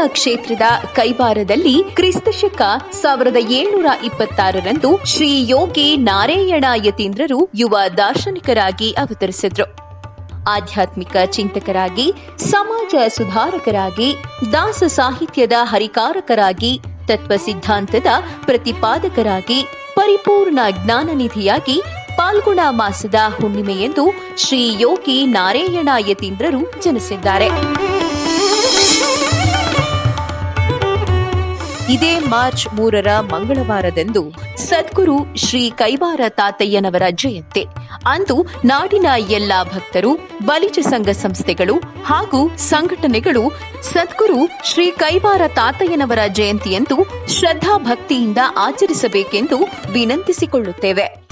ಕ್ಷೇತ್ರದ ಕೈವಾರದಲ್ಲಿ ಕ್ರಿಸ್ತಶಕ 1726ರಂದು ಶ್ರೀ ಯೋಗಿ ನಾರಾಯಣ ಯತೀಂದ್ರರು ಯುವ ದಾರ್ಶನಿಕರಾಗಿ ಅವತರಿಸಿದ್ರು. ಆಧ್ಯಾತ್ಮಿಕ ಚಿಂತಕರಾಗಿ, ಸಮಾಜ ಸುಧಾರಕರಾಗಿ, ದಾಸ ಸಾಹಿತ್ಯದ ಹರಿಕಾರಕರಾಗಿ, ತತ್ವ ಸಿದ್ಧಾಂತದ ಪ್ರತಿಪಾದಕರಾಗಿ, ಪರಿಪೂರ್ಣ ಜ್ಞಾನನಿಧಿಯಾಗಿ ಪಾಲ್ಗುಣ ಮಾಸದ ಹುಣ್ಣಿಮೆಯೆಂದು ಶ್ರೀ ಯೋಗಿ ನಾರಾಯಣ ಯತೀಂದ್ರರು ಜನಿಸಿದ್ದಾರೆ. ಇದೇ ಮಾರ್ಚ್ 3ರ ಮಂಗಳವಾರದಂದು ಸದ್ಗುರು ಶ್ರೀ ಕೈವಾರ ತಾತಯ್ಯನವರ ಜಯಂತಿ. ಅಂದು ನಾಡಿನ ಎಲ್ಲಾ ಭಕ್ತರು, ಬಲಿಜ ಸಂಘ ಸಂಸ್ಥೆಗಳು ಹಾಗೂ ಸಂಘಟನೆಗಳು ಸದ್ಗುರು ಶ್ರೀ ಕೈವಾರ ತಾತಯ್ಯನವರ ಜಯಂತಿಯಂದು ಶ್ರದ್ಧಾ ಭಕ್ತಿಯಿಂದ ಆಚರಿಸಬೇಕೆಂದು ವಿನಂತಿಸಿಕೊಳ್ಳುತ್ತೇವೆ.